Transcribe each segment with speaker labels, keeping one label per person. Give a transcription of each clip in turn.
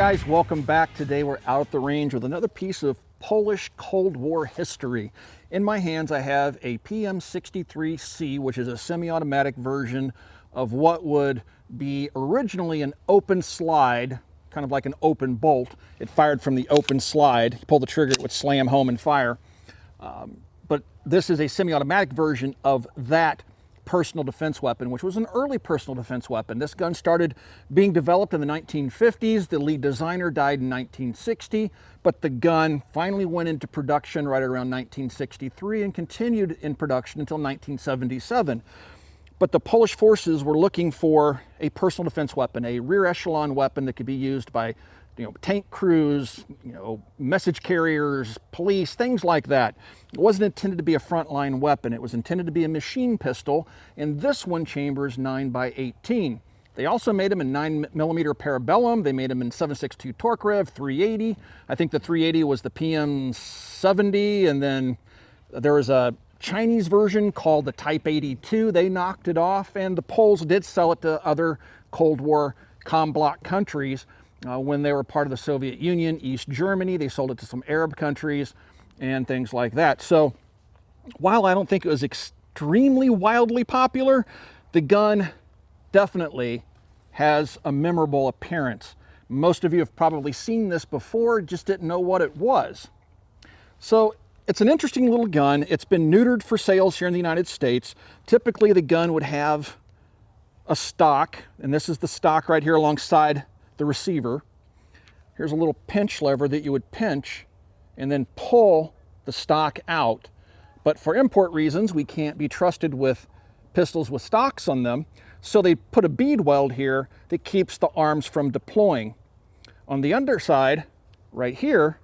Speaker 1: guys, welcome back. Today we're out at the range with another piece of Polish Cold War history. In my hands I have a PM63C, which is a semi-automatic version of what would be originally an open slide, kind of like an open bolt. It fired from the open slide. You pull the trigger, it would slam home and fire. But this is a semi-automatic version of that personal defense weapon, which was an early personal defense weapon. This gun started being developed in the 1950s. The lead designer died in 1960, but the gun finally went into production right around 1963 and continued in production until 1977. But the Polish forces were looking for a personal defense weapon, a rear echelon weapon that could be used by tank crews, message carriers, police, things like that. It wasn't intended to be a frontline weapon. It was intended to be a machine pistol, and this one chambers 9x18. They also made them in 9mm parabellum. They made them in 7.62 torque rev, 380. I think the 380 was the PM70, and then there was a Chinese version called the Type 82. They knocked it off, and the Poles did sell it to other Cold War bloc countries. When they were part of the Soviet Union, East Germany, they sold it to some Arab countries and things like that. So while I don't think it was extremely wildly popular, the gun definitely has a memorable appearance. Most of you have probably seen this before, just didn't know what it was. So it's an interesting little gun. It's been neutered for sales here in the United States. Typically the gun would have a stock, and this is the stock right here alongside the receiver. Here's a little pinch lever that you would pinch and then pull the stock out. But for import reasons, we can't be trusted with pistols with stocks on them. So they put a bead weld here that keeps the arms from deploying. On the underside, right here,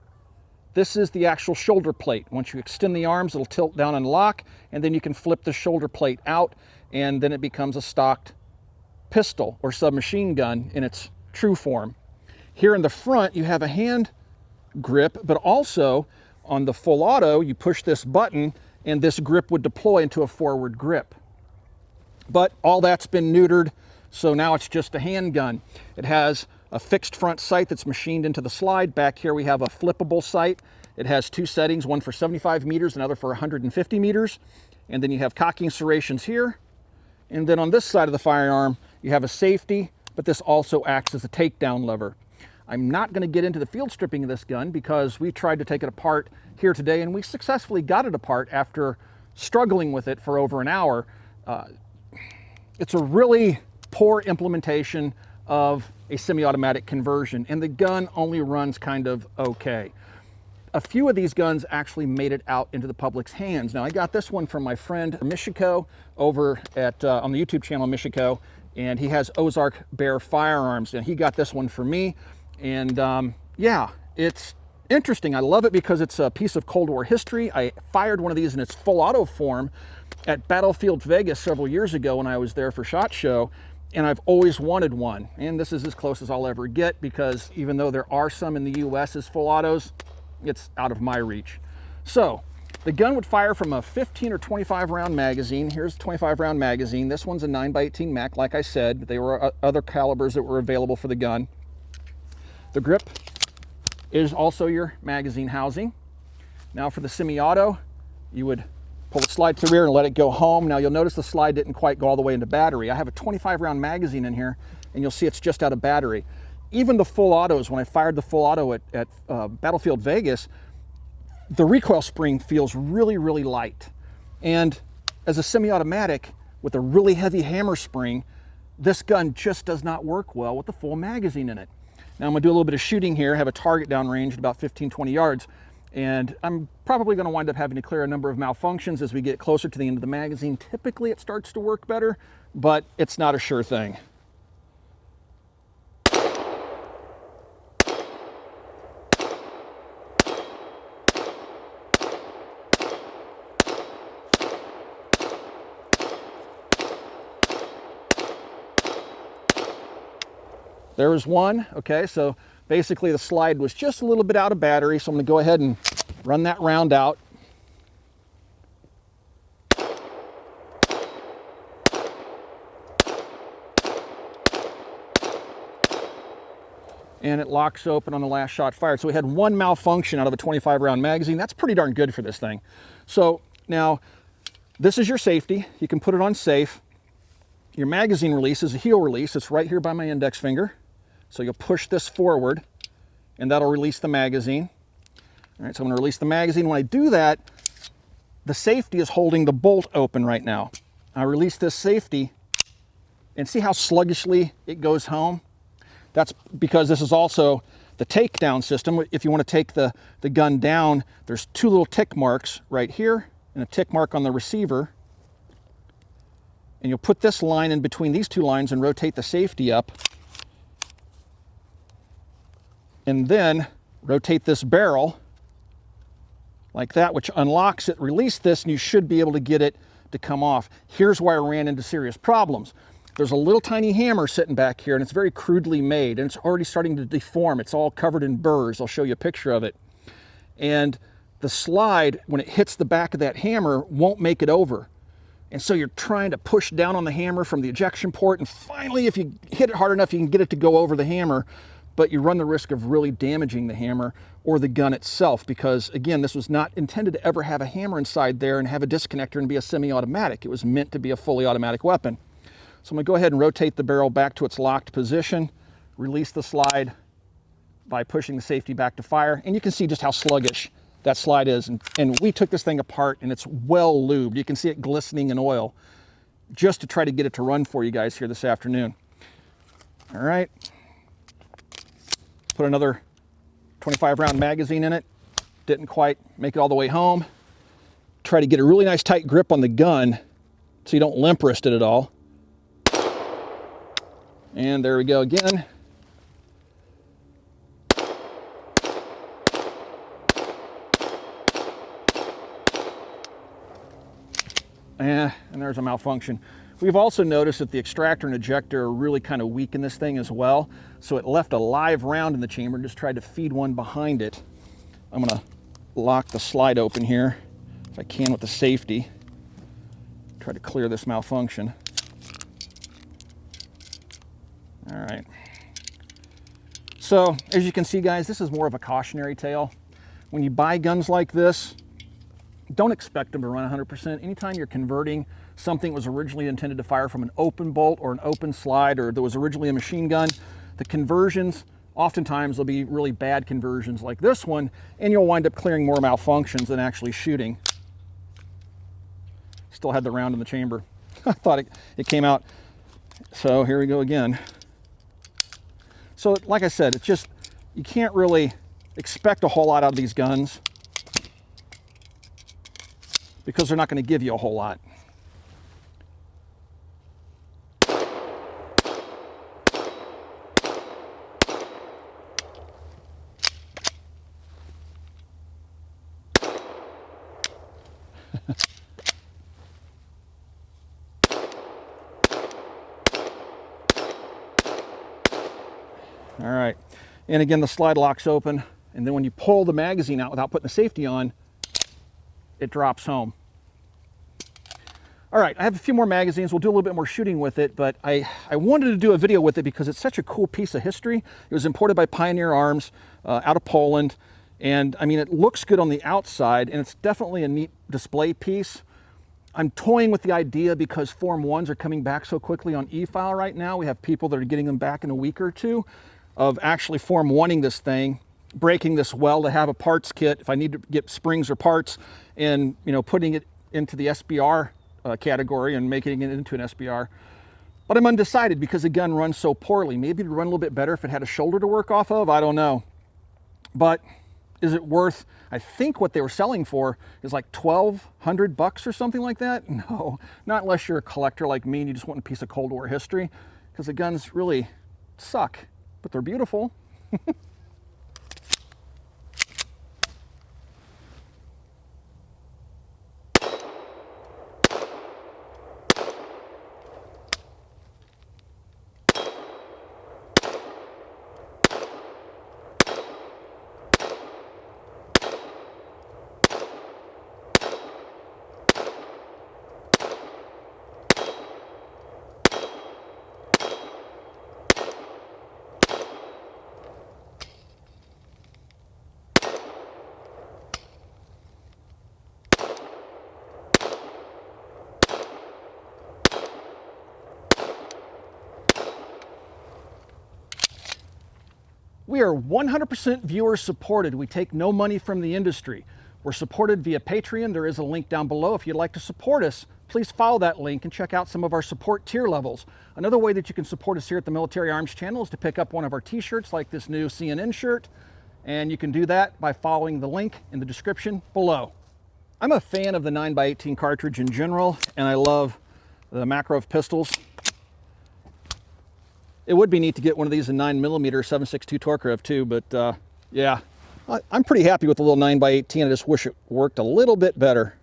Speaker 1: this is the actual shoulder plate. Once you extend the arms, it'll tilt down and lock, and then you can flip the shoulder plate out, and then it becomes a stocked pistol or submachine gun in its true form. Here in the front you have a hand grip, but also on the full auto you push this button and this grip would deploy into a forward grip. But all that's been neutered, so now it's just a handgun. It has a fixed front sight that's machined into the slide. Back here we have a flippable sight. It has two settings, one for 75 meters, another for 150 meters. And then you have cocking serrations here. And then on this side of the firearm you have a safety, but this also acts as a takedown lever. I'm not going to get into the field stripping of this gun because we tried to take it apart here today and we successfully got it apart after struggling with it for over an hour. It's a really poor implementation of a semi-automatic conversion, and the gun only runs kind of okay. A few of these guns actually made it out into the public's hands. Now I got this one from my friend Mishaco over at on the YouTube channel Mishaco, and he has Ozark Bear Firearms, and he got this one for me. And yeah, it's interesting. I love it because it's a piece of Cold War history. I fired one of these in its full auto form at Battlefield Vegas several years ago when I was there for SHOT Show, and I've always wanted one. And this is as close as I'll ever get because even though there are some in the US as full autos, it's out of my reach. So the gun would fire from a 15 or 25 round magazine. Here's a 25 round magazine. This one's a 9x18 Mac, like I said. There were other calibers that were available for the gun. The grip is also your magazine housing. Now for the semi-auto, you would pull the slide to the rear and let it go home. Now you'll notice the slide didn't quite go all the way into battery. I have a 25 round magazine in here, and you'll see it's just out of battery. Even the full autos, when I fired the full auto at Battlefield Vegas, the recoil spring feels really, really light. And as a semi-automatic with a really heavy hammer spring, this gun just does not work well with the full magazine in it. Now I'm gonna do a little bit of shooting here. I have a target downrange at about 15-20 yards, and I'm probably gonna wind up having to clear a number of malfunctions as we get closer to the end of the magazine. Typically it starts to work better, but it's not a sure thing. There was one. Okay, so basically the slide was just a little bit out of battery, so I'm going to go ahead and run that round out. and it locks open on the last shot fired. So we had one malfunction out of a 25 round magazine. That's pretty darn good for this thing. So now this is your safety. You can put it on safe. Your magazine release is a heel release. It's right here by my index finger. So you'll push this forward and that'll release the magazine. All right, so I'm gonna release the magazine. When I do that, the safety is holding the bolt open right now. I release this safety and see how sluggishly it goes home? That's because this is also the takedown system. If you want to take the gun down, there's two little tick marks right here and a tick mark on the receiver. And you'll put this line in between these two lines and rotate the safety up. And then rotate this barrel like that, which unlocks it. Release this and you should be able to get it to come off. Here's where I ran into serious problems. There's a little tiny hammer sitting back here and it's very crudely made and it's already starting to deform. It's all covered in burrs. I'll show you a picture of it. And the slide, when it hits the back of that hammer, won't make it over. And so you're trying to push down on the hammer from the ejection port, and finally, if you hit it hard enough, you can get it to go over the hammer, but you run the risk of really damaging the hammer or the gun itself because, again, this was not intended to ever have a hammer inside there and have a disconnector and be a semi-automatic. It was meant to be a fully automatic weapon. So I'm going to go ahead and rotate the barrel back to its locked position, release the slide by pushing the safety back to fire, and you can see just how sluggish that slide is. And we took this thing apart and it's well lubed. You can see it glistening in oil just to try to get it to run for you guys here this afternoon. All right. Put another 25 round magazine in it. Didn't quite make it all the way home. Try to get a really nice tight grip on the gun so you don't limp wrist it at all. And there we go again. And there's a malfunction. We've also noticed that the extractor and ejector are really kind of weak in this thing as well. So it left a live round in the chamber and just tried to feed one behind it. I'm gonna lock the slide open here if I can with the safety. Try to clear this malfunction. All right. So as you can see, guys, this is more of a cautionary tale. When you buy guns like this, don't expect them to run 100%. Anytime you're converting something that was originally intended to fire from an open bolt or an open slide or that was originally a machine gun, the conversions, oftentimes will be really bad conversions like this one, and you'll wind up clearing more malfunctions than actually shooting. Still had the round in the chamber. I thought it came out. So here we go again. So like I said, it's just, you can't really expect a whole lot out of these guns because they're not going to give you a whole lot. All right, and again, the slide locks open, and then when you pull the magazine out without putting the safety on, it drops home. All right, I have a few more magazines. We'll do a little bit more shooting with it, but I wanted to do a video with it because it's such a cool piece of history. It was imported by Pioneer Arms out of Poland, and I mean, it looks good on the outside, and it's definitely a neat display piece. I'm toying with the idea because Form 1s are coming back so quickly on e-file right now. We have people that are getting them back in a week or two of actually Form 1ing this thing, breaking this well to have a parts kit if I need to get springs or parts, and putting it into the SBR category and making it into an SBR. But I'm undecided because the gun runs so poorly. Maybe it'd run a little bit better if it had a shoulder to work off of. I don't know. But is it worth, I think what they were selling for is like $1,200 or something like that? No, not unless you're a collector like me and you just want a piece of Cold War history, because the guns really suck, but they're beautiful. We are 100% viewer supported. We take no money from the industry. We're supported via Patreon. There is a link down below. If you'd like to support us, please follow that link and check out some of our support tier levels. Another way that you can support us here at the Military Arms Channel is to pick up one of our t-shirts like this new CNN shirt. And you can do that by following the link in the description below. I'm a fan of the 9x18 cartridge in general, and I love the Makarov pistols. It would be neat to get one of these in 9mm 7.62 Torkarov too, but yeah, I'm pretty happy with the little 9x18. I just wish it worked a little bit better.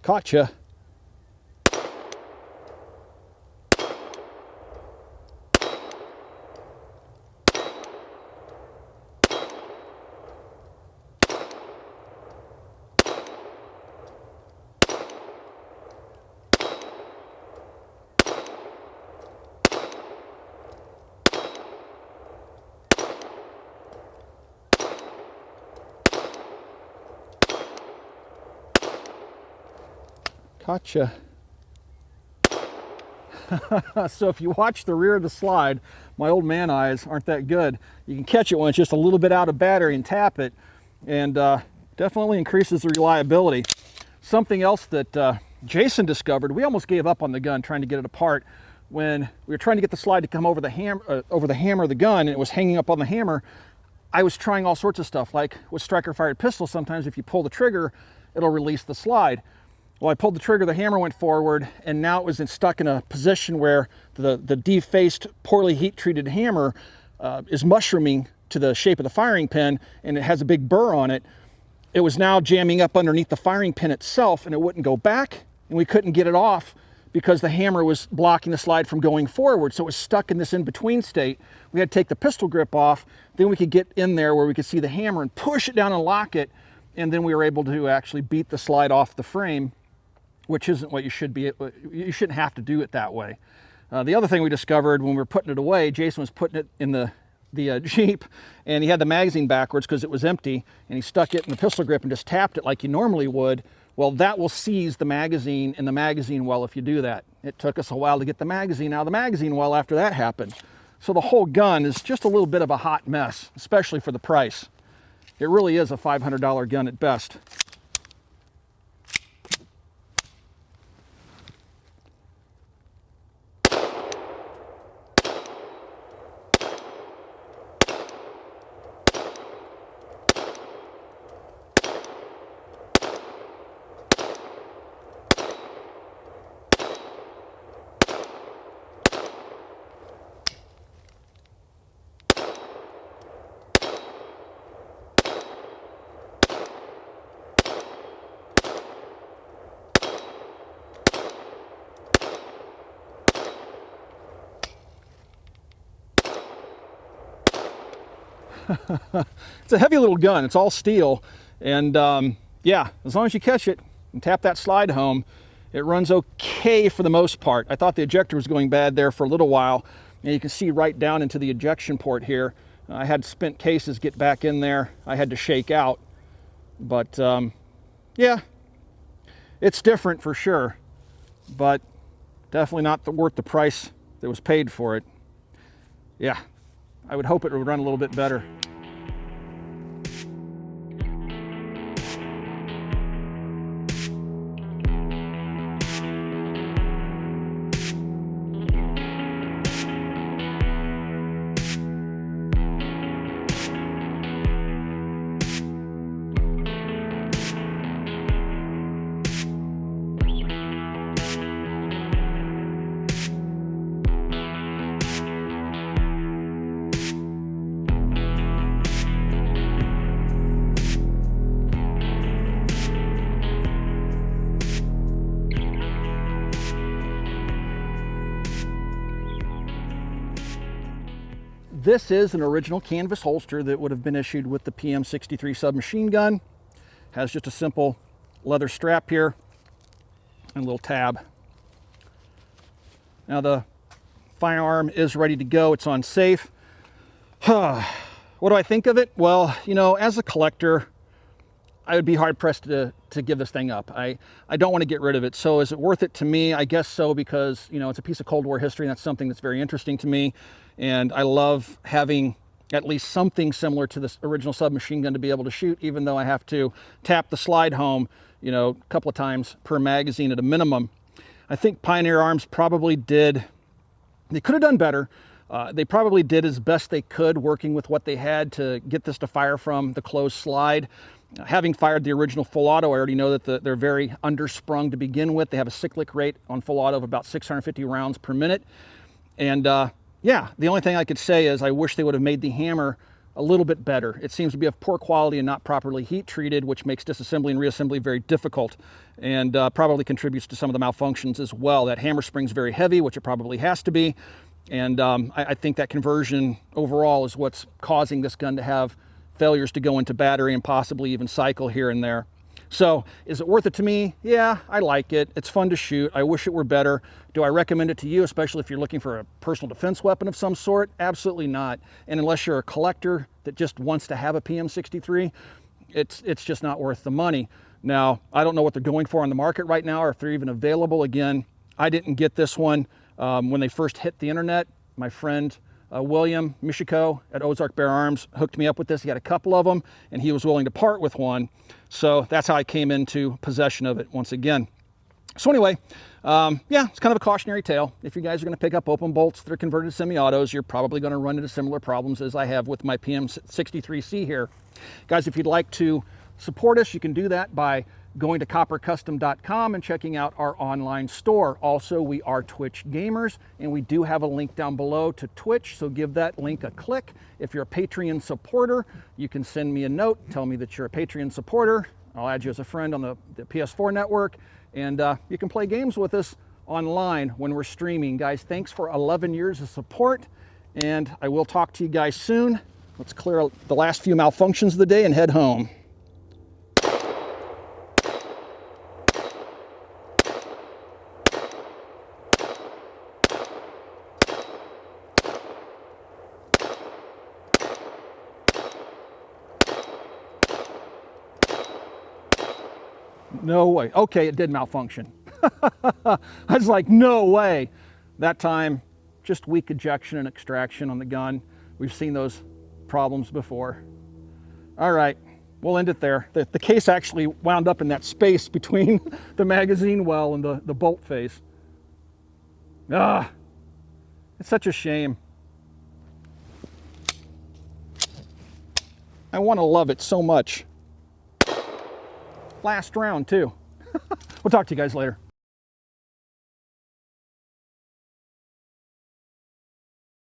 Speaker 1: Gotcha. Gotcha. So if you watch the rear of the slide, my old man eyes aren't that good. You can catch it when it's just a little bit out of battery and tap it, and definitely increases the reliability. Something else that Jason discovered, we almost gave up on the gun trying to get it apart when we were trying to get the slide to come over the hammer of the gun, and it was hanging up on the hammer. I was trying all sorts of stuff, like with striker fired pistols, sometimes if you pull the trigger, it'll release the slide. Well, I pulled the trigger, the hammer went forward, and now it was stuck in a position where the defaced, poorly heat-treated hammer is mushrooming to the shape of the firing pin, and it has a big burr on it. It was now jamming up underneath the firing pin itself, and it wouldn't go back, and we couldn't get it off because the hammer was blocking the slide from going forward, so it was stuck in this in-between state. We had to take the pistol grip off, then we could get in there where we could see the hammer and push it down and lock it, and then we were able to actually beat the slide off the frame, which isn't what you should be. You shouldn't have to do it that way. The other thing we discovered when we were putting it away, Jason was putting it in the Jeep, and he had the magazine backwards because it was empty, and he stuck it in the pistol grip and just tapped it like you normally would. Well, that will seize the magazine in the magazine well if you do that. It took us a while to get the magazine out of the magazine well after that happened. So the whole gun is just a little bit of a hot mess, especially for the price. It really is a $500 gun at best. It's a heavy little gun. It's all steel, and yeah, as long as you catch it and tap that slide home, it runs okay for the most part. I thought the ejector was going bad there for a little while, and you can see right down into the ejection port here. I had spent cases get back in there. I had to shake out, but yeah, it's different for sure, but definitely not worth the price that was paid for it. Yeah, I would hope it would run a little bit better. This is an original canvas holster that would have been issued with the PM63 submachine gun. Has just a simple leather strap here and a little tab. Now the firearm is ready to go. It's on safe. what do I think of it? Well, you know, as a collector, I would be hard pressed to give this thing up. I don't want to get rid of it. So is it worth it to me? I guess so, because, you know, it's a piece of Cold War history, and that's something that's very interesting to me. And I love having at least something similar to this original submachine gun to be able to shoot, even though I have to tap the slide home, you know, a couple of times per magazine at a minimum. I think Pioneer Arms probably did, they could have done better. They probably did as best they could working with what they had to get this to fire from the closed slide. Having fired the original full auto, I already know that they're very undersprung to begin with. They have a cyclic rate on full auto of about 650 rounds per minute. And yeah, the only thing I could say is I wish they would have made the hammer a little bit better. It seems to be of poor quality and not properly heat treated, which makes disassembly and reassembly very difficult, and probably contributes to some of the malfunctions as well. That hammer spring's very heavy, which it probably has to be. And I think that conversion overall is what's causing this gun to have failures to go into battery and possibly even cycle here and there. So is it worth it to me? Yeah, I like it. It's fun to shoot. I wish it were better. Do I recommend it to you, especially if you're looking for a personal defense weapon of some sort? Absolutely not. And unless you're a collector that just wants to have a PM63, it's just not worth the money. Now, I don't know what they're going for on the market right now, or if they're even available. Again, I didn't get this one when they first hit the internet. My friend William Mishaco at Ozark Bear Arms hooked me up with this. He had a couple of them, and he was willing to part with one. So that's how I came into possession of it once again. So anyway, yeah, it's kind of a cautionary tale. If you guys are going to pick up open bolts that are converted to semi-autos, you're probably going to run into similar problems as I have with my PM63C here. Guys, if you'd like to support us, you can do that by going to coppercustom.com and checking out our online store. Also, we are Twitch gamers, and we do have a link down below to Twitch, so give that link a click. If you're a Patreon supporter, you can send me a note, tell me that you're a Patreon supporter. I'll add you as a friend on the PS4 network, and you can play games with us online when we're streaming. Guys, thanks for 11 years of support, and I will talk to you guys soon. Let's clear the last few malfunctions of the day and head home. No way. Okay, it did malfunction. I was like, no way. That time, just weak ejection and extraction on the gun. We've seen those problems before. All right, we'll end it there. The case actually wound up in that space between the magazine well and the bolt face. Ah, it's such a shame. I want to love it so much. Last round too. We'll talk to you guys later.